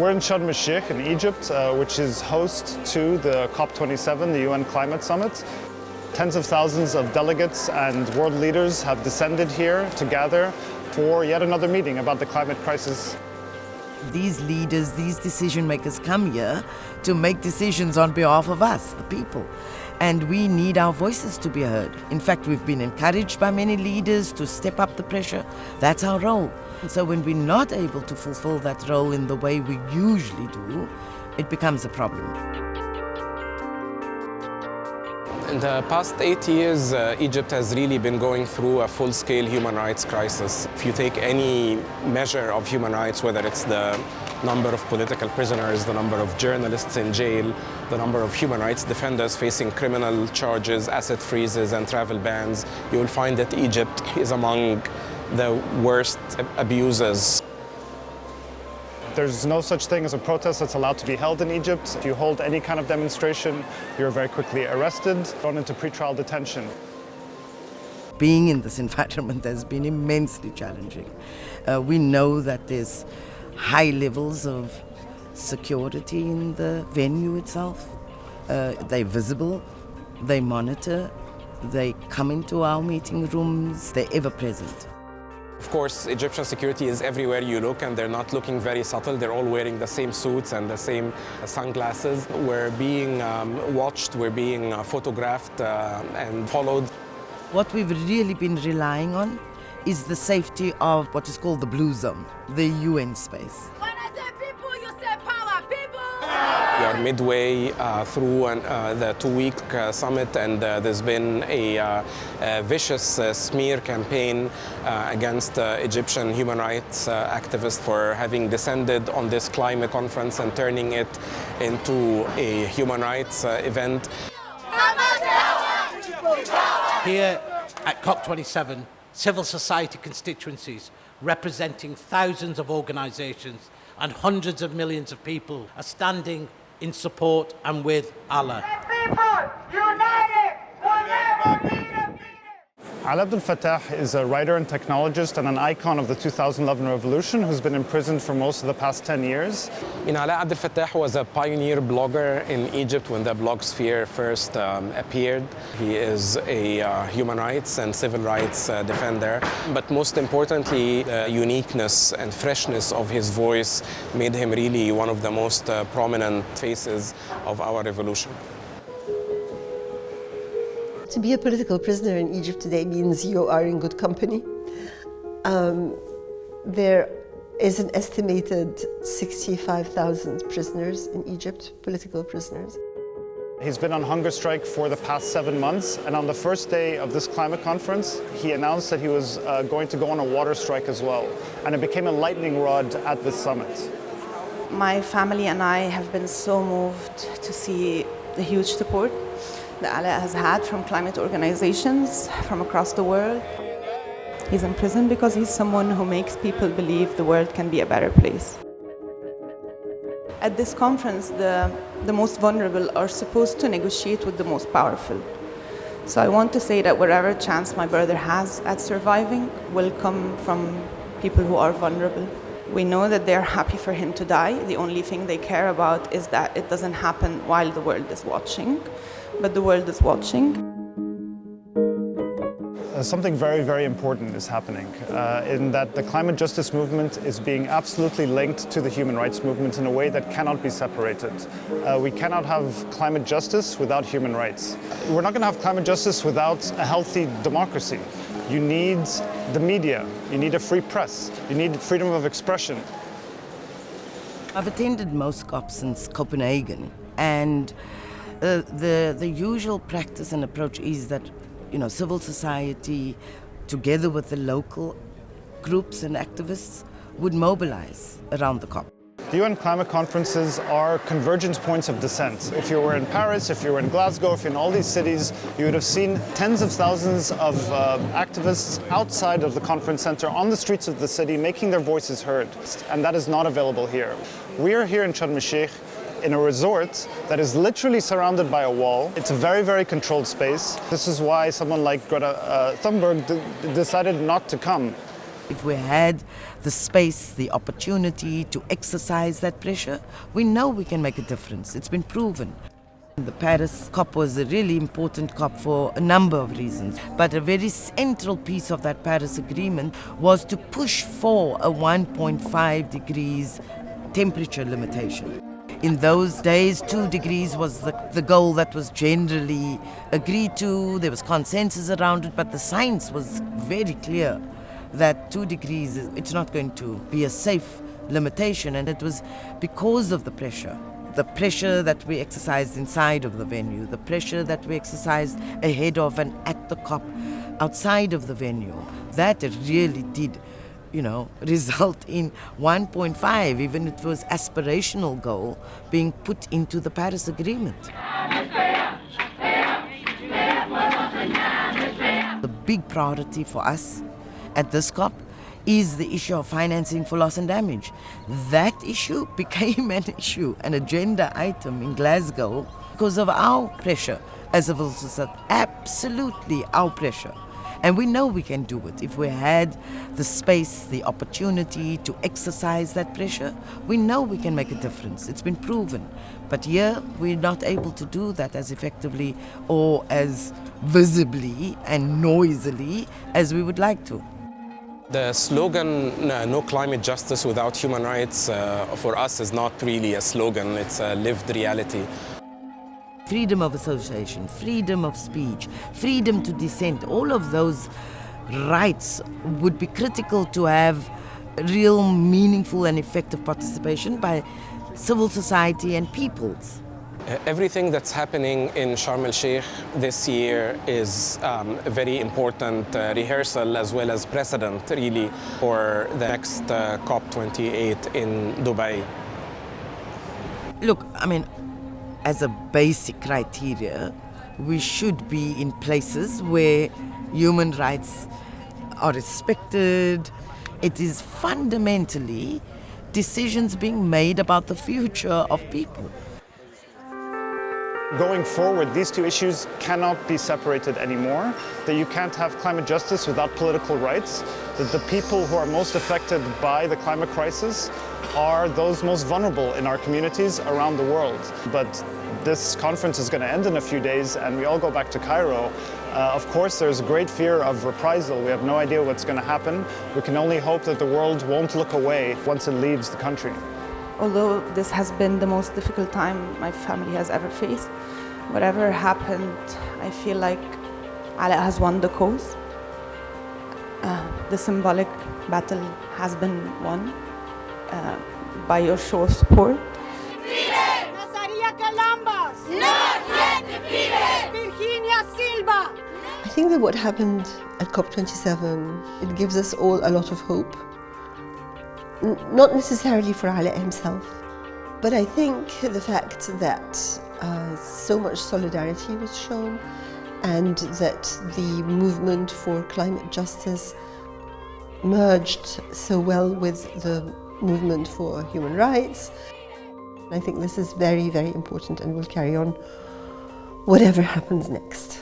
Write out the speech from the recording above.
We're in Sharm el-Sheikh in Egypt, which is host to the COP27, the UN Climate Summit. Tens of thousands of delegates and world leaders have descended here to gather for yet another meeting about the climate crisis. These leaders, these decision makers come here to make decisions on behalf of us, the people. And we need our voices to be heard. In fact, we've been encouraged by many leaders to step up the pressure. That's our role. And so when we're not able to fulfill that role in the way we usually do, it becomes a problem. In the past 8 years, Egypt has really been going through a full-scale human rights crisis. If you take any measure of human rights, whether it's the number of political prisoners, the number of journalists in jail, the number of human rights defenders facing criminal charges, asset freezes and travel bans, you will find that Egypt is among the worst abusers. There's no such thing as a protest that's allowed to be held in Egypt. If you hold any kind of demonstration, you're very quickly arrested, thrown into pretrial detention. Being in this environment has been immensely challenging. We know that there's high levels of security in the venue itself. They're visible, they monitor, they come into our meeting rooms, they're ever present. Of course, Egyptian security is everywhere you look, and they're not looking very subtle. They're all wearing the same suits and the same sunglasses. We're being watched, we're being photographed and followed. What we've really been relying on is the safety of what is called the Blue Zone, the UN space. When I say people, you say power, people! We are midway through the two-week summit, and there's been a vicious smear campaign against Egyptian human rights activists for having descended on this climate conference and turning it into a human rights event. Here at COP27, civil society constituencies representing thousands of organizations and hundreds of millions of people are standing in support and with Allah. Ali Abdel Fattah is a writer and technologist and an icon of the 2011 revolution who's been imprisoned for most of the past 10 years. Ali Abdel Fattah was a pioneer blogger in Egypt when the blogosphere first appeared. He is a human rights and civil rights defender, but most importantly, the uniqueness and freshness of his voice made him really one of the most prominent faces of our revolution. To be a political prisoner in Egypt today means you are in good company. There is an estimated 65,000 prisoners in Egypt, political prisoners. He's been on hunger strike for the past 7 months, and on the first day of this climate conference, he announced that he was going to go on a water strike as well, and it became a lightning rod at this summit. My family and I have been so moved to see the huge support that Ali has had from climate organizations from across the world. He's in prison because he's someone who makes people believe the world can be a better place. At this conference, the most vulnerable are supposed to negotiate with the most powerful. So I want to say that whatever chance my brother has at surviving will come from people who are vulnerable. We know that they're happy for him to die. The only thing they care about is that it doesn't happen while the world is watching. But the world is watching. Something very, very important is happening in that the climate justice movement is being absolutely linked to the human rights movement in a way that cannot be separated. We cannot have climate justice without human rights. We're not going to have climate justice without a healthy democracy. You need the media, you need a free press, you need freedom of expression. I've attended most COPs since Copenhagen, and the usual practice and approach is that, civil society, together with the local groups and activists, would mobilize around the COP. The UN climate conferences are convergence points of dissent. If you were in Paris, if you were in Glasgow, if you're in all these cities, you would have seen tens of thousands of activists outside of the conference center on the streets of the city making their voices heard. And that is not available here. We are here in Sharm el-Sheikh in a resort that is literally surrounded by a wall. It's a very, very controlled space. This is why someone like Greta Thunberg decided not to come. If we had the space, the opportunity to exercise that pressure, we know we can make a difference. It's been proven. The Paris COP was a really important COP for a number of reasons, but a very central piece of that Paris Agreement was to push for a 1.5 degrees temperature limitation. In those days, 2 degrees was the goal that was generally agreed to. There was consensus around it, but the science was very clear that 2 degrees, it's not going to be a safe limitation, and it was because of the pressure that we exercised inside of the venue, the pressure that we exercised ahead of and at the COP outside of the venue, that it really did, result in 1.5, even if it was aspirational goal, being put into the Paris Agreement. The big priority for us at this COP is the issue of financing for loss and damage. That issue became an issue, an agenda item in Glasgow because of our pressure as a civil society, absolutely our pressure. And we know we can do it. If we had the space, the opportunity to exercise that pressure, we know we can make a difference. It's been proven. But here, we're not able to do that as effectively or as visibly and noisily as we would like to. The slogan, no climate justice without human rights, for us is not really a slogan, it's a lived reality. Freedom of association, freedom of speech, freedom to dissent, all of those rights would be critical to have real meaningful and effective participation by civil society and peoples. Everything that's happening in Sharm el-Sheikh this year is a very important rehearsal as well as precedent, really, for the next COP28 in Dubai. Look, as a basic criteria, we should be in places where human rights are respected. It is fundamentally decisions being made about the future of people. Going forward, these two issues cannot be separated anymore, that you can't have climate justice without political rights, that the people who are most affected by the climate crisis are those most vulnerable in our communities around the world. But this conference is going to end in a few days and we all go back to Cairo. Of course, there's great fear of reprisal. We have no idea what's going to happen. We can only hope that the world won't look away once it leaves the country. Although this has been the most difficult time my family has ever faced, whatever happened, I feel like Alaa has won the cause. The symbolic battle has been won by your show of support. Nazaria Columbus! Not yet defeated! Virginia Silva! I think that what happened at COP27, it gives us all a lot of hope. Not necessarily for Alaa himself, but I think the fact that so much solidarity was shown and that the movement for climate justice merged so well with the movement for human rights. I think this is very, very important and will carry on whatever happens next.